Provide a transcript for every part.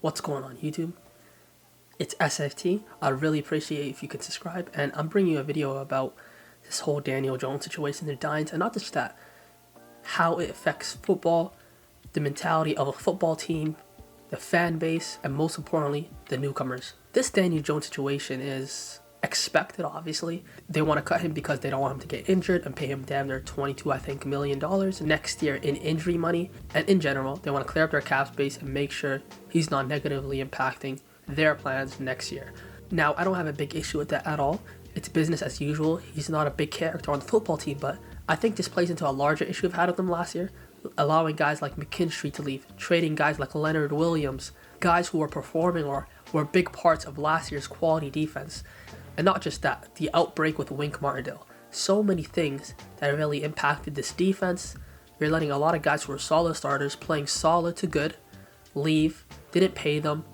What's going on YouTube? It's SFT. I'd really appreciate if you could subscribe, and I'm bringing you a video about this whole Daniel Jones situation, the Giants, and not just that, how it affects football, the mentality of a football team, the fan base, and most importantly, the newcomers. This Daniel Jones situation is expected, obviously. They want to cut him because they don't want him to get injured and pay him damn near $22 million next year in injury money. And in general, they want to clear up their cap space and make sure he's not negatively impacting their plans next year. Now, I don't have a big issue with that at all. It's business as usual. He's not a big character on the football team, but I think this plays into a larger issue we've had with them last year, allowing guys like McKinstry to leave, trading guys like Leonard Williams, guys who were performing or were big parts of last year's quality defense. And not just that, the outbreak with Wink Martindale. So many things that really impacted this defense. You're letting a lot of guys who were solid starters, playing solid to good, leave, didn't pay them,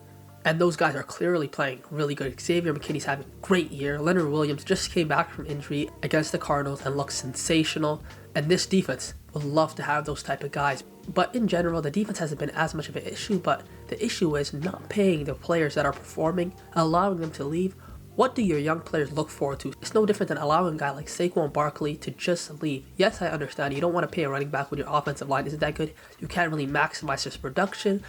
and those guys are clearly playing really good. Xavier McKinney's having a great year. Leonard Williams just came back from injury against the Cardinals and looks sensational. And this defense would love to have those type of guys. But in general, the defense hasn't been as much of an issue, but the issue is not paying the players that are performing, allowing them to leave. What do your young players look forward to? It's no different than allowing a guy like Saquon Barkley to just leave. Yes, I understand. You don't want to pay a running back when your offensive line isn't that good. You can't really maximize his production.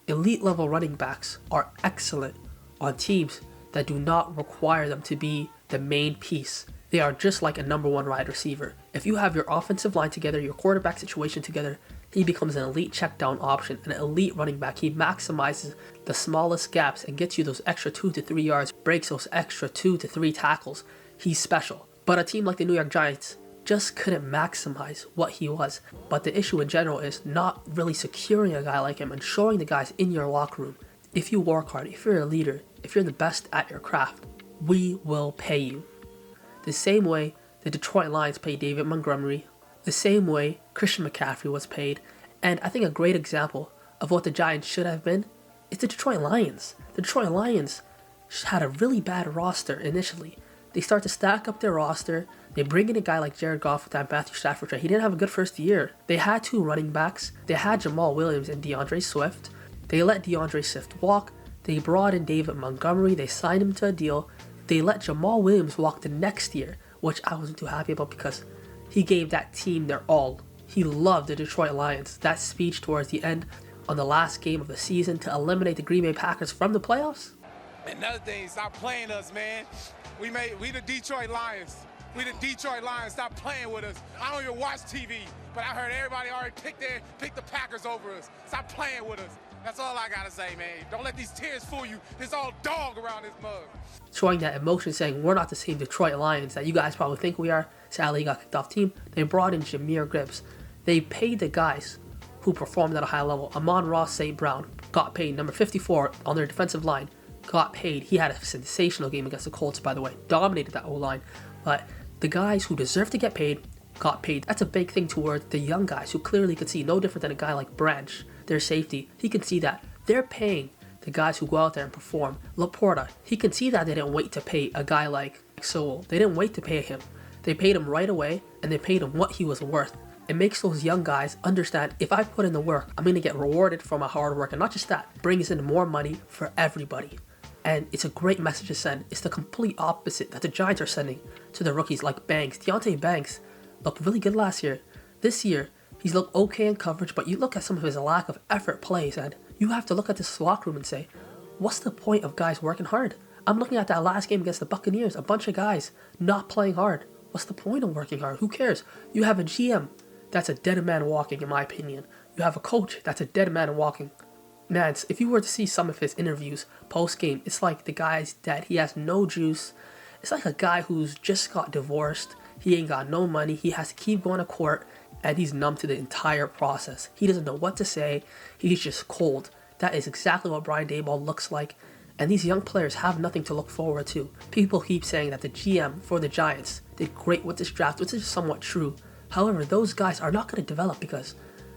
Elite level running backs are excellent on teams that do not require them to be the main piece. They are just like a number one wide receiver. If you have your offensive line together, your quarterback situation together, he becomes an elite check down option, an elite running back. He maximizes the smallest gaps and gets you those extra 2 to 3 yards, breaks those extra 2 to 3 tackles. He's special. But a team like the New York Giants just couldn't maximize what he was. But the issue in general is not really securing a guy like him and showing the guys in your locker room, if you work hard, if you're a leader, if you're the best at your craft, we will pay you. The same way the Detroit Lions paid David Montgomery, the same way Christian McCaffrey was paid. And I think a great example of what the Giants should have been is the Detroit Lions. The Detroit Lions had a really bad roster initially. They start to stack up their roster. They bring in a guy like Jared Goff with that Matthew Stafford trade. He didn't have a good first year. They had 2 running backs. They had Jamal Williams and DeAndre Swift. They let DeAndre Swift walk. They brought in David Montgomery. They signed him to a deal. They let Jamal Williams walk the next year, which I wasn't too happy about because he gave that team their all. He loved the Detroit Lions. That speech towards the end on the last game of the season to eliminate the Green Bay Packers from the playoffs. Another thing, stop playing us, man. We the Detroit Lions. We the Detroit Lions. Stop playing with us. I don't even watch TV, but I heard everybody already picked the Packers over us. Stop playing with us. That's all I gotta say, man. Don't let these tears fool you. There's all dog around this mug. Showing that emotion, saying we're not the same Detroit Lions that you guys probably think we are. Sadly, he got kicked off team. They brought in Jahmyr Gibbs. They paid the guys who performed at a high level. Amon-Ra St. Brown got paid. Number 54 on their defensive line got paid. He had a sensational game against the Colts, by the way. Dominated that O-line. But the guys who deserve to get paid got paid. That's a big thing towards the young guys who clearly could see, no different than a guy like Branch, their safety. He can see that they're paying the guys who go out there and perform. Laporta, he can see that they didn't wait to pay a guy like Sewell. They didn't wait to pay him. They paid him right away, and they paid him what he was worth. It makes those young guys understand, if I put in the work, I'm going to get rewarded for my hard work. And not just that, brings in more money for everybody. And it's a great message to send. It's the complete opposite that the Giants are sending to the rookies like Banks. Deonte Banks looked really good last year. This year, he's looked okay in coverage, but you look at some of his lack of effort plays, and you have to look at this locker room and say, what's the point of guys working hard? I'm looking at that last game against the Buccaneers, a bunch of guys not playing hard. What's the point of working hard? Who cares? You have a GM that's a dead man walking, in my opinion. You have a coach that's a dead man walking. Man, if you were to see some of his interviews post-game, it's like the guy's dead. He has no juice. It's like a guy who's just got divorced. He ain't got no money. He has to keep going to court, and he's numb to the entire process. He doesn't know what to say. He's just cold. That is exactly what Brian Daboll looks like. And these young players have nothing to look forward to. People keep saying that the GM for the Giants did great with this draft, which is somewhat true. However, those guys are not going to develop because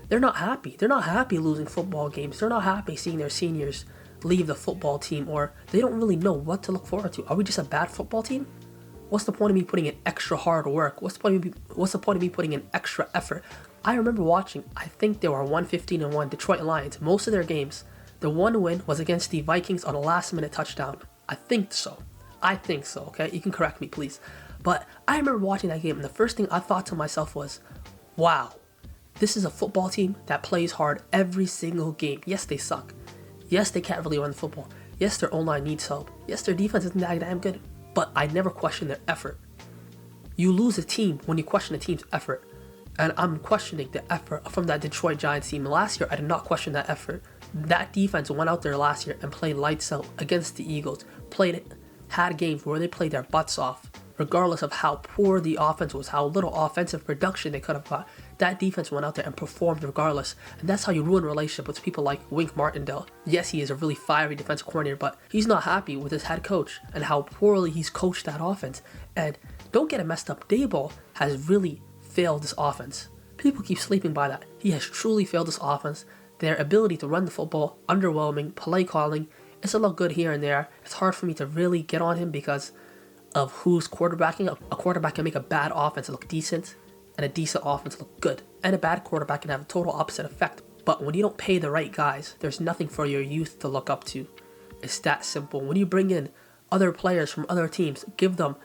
they're not happy. They're not happy losing football games. They're not happy seeing their seniors leave the football team, or they don't really know what to look forward to. Are we just a bad football team? What's the point of me putting in extra hard work? What's the point of me putting in extra effort? I remember watching, I think they were 115-1 Detroit Lions. Most of their games, The one win was against the Vikings on a last-minute touchdown. I think so, okay? You can correct me, please. But I remember watching that game, and the first thing I thought to myself was, wow, this is a football team that plays hard every single game. Yes, they suck. Yes, they can't really run the football. Yes, their O-line needs help. Yes, their defense isn't that damn good. But I never questioned their effort. You lose a team when you question a team's effort. And I'm questioning the effort from that Detroit Giants team. Last year, I did not question that effort. That defense went out there last year and played lights out against the Eagles. Had games where they played their butts off. Regardless of how poor the offense was, how little offensive production they could have got, that defense went out there and performed regardless. And that's how you ruin a relationship with people like Wink Martindale. Yes, he is a really fiery defensive coordinator, but he's not happy with his head coach and how poorly he's coached that offense. And don't get it messed up, Daboll has really failed this offense. People keep sleeping by that. He has truly failed this offense. Their ability to run the football, underwhelming, play calling, it's a look good here and there. It's hard for me to really get on him because of who's quarterbacking. A quarterback can make a bad offense look decent, and a decent offense look good. And a bad quarterback can have a total opposite effect. But when you don't pay the right guys, there's nothing for your youth to look up to. It's that simple. When you bring in other players from other teams, give them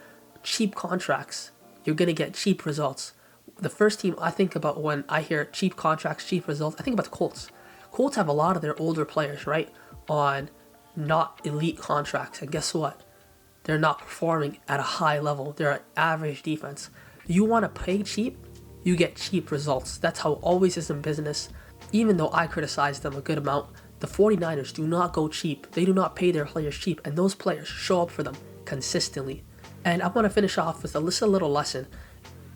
cheap contracts, you're going to get cheap results. The first team I think about when I hear cheap contracts, cheap results, I think about the Colts. Colts have a lot of their older players, right, on not elite contracts. And guess what? They're not performing at a high level. They're an average defense. You want to pay cheap, you get cheap results. That's how it always is in business. Even though I criticize them a good amount, the 49ers do not go cheap. They do not pay their players cheap, and those players show up for them consistently. And I want to finish off with a little lesson.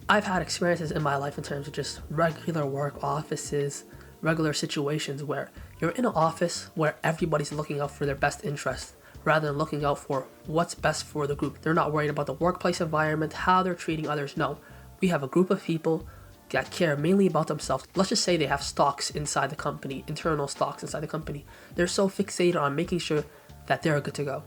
I've had experiences in my life in terms of just regular work, offices, regular situations where you're in an office where everybody's looking out for their best interest rather than looking out for what's best for the group. They're not worried about the workplace environment, how they're treating others. No, we have a group of people that care mainly about themselves. Let's just say they have stocks inside the company, internal stocks inside the company. They're so fixated on making sure that they're good to go,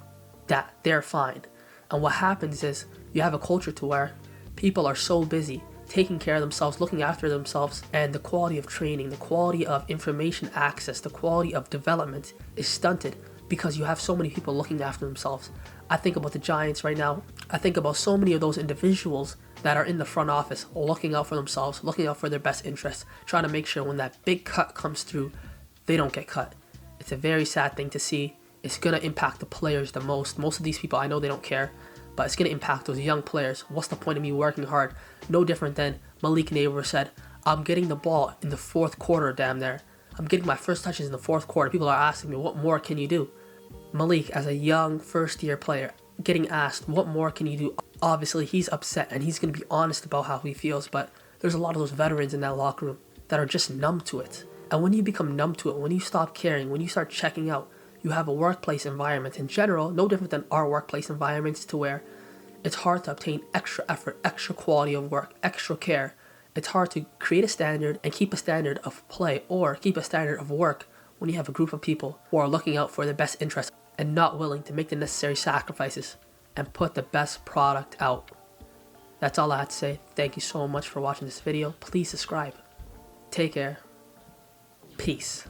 that they're fine. And what happens is you have a culture to where people are so busy taking care of themselves, looking after themselves, and the quality of training, the quality of information access, the quality of development is stunted because you have so many people looking after themselves. I think about the Giants right now. I think about so many of those individuals that are in the front office looking out for themselves, looking out for their best interests, trying to make sure when that big cut comes through, they don't get cut. It's a very sad thing to see. It's going to impact the players the most. Most of these people, I know they don't care, but it's going to impact those young players. What's the point of me working hard? No different than Malik Neighbors said, I'm getting the ball in the fourth quarter, damn there. I'm getting my first touches in the fourth quarter. People are asking me, what more can you do? Malik, as a young first-year player, getting asked, what more can you do? Obviously, he's upset, and he's going to be honest about how he feels, but there's a lot of those veterans in that locker room that are just numb to it. And when you become numb to it, when you stop caring, when you start checking out, you have a workplace environment in general, no different than our workplace environments, to where it's hard to obtain extra effort, extra quality of work, extra care. It's hard to create a standard and keep a standard of play or keep a standard of work when you have a group of people who are looking out for their best interests and not willing to make the necessary sacrifices and put the best product out. That's all I have to say. Thank you so much for watching this video. Please subscribe. Take care. Peace.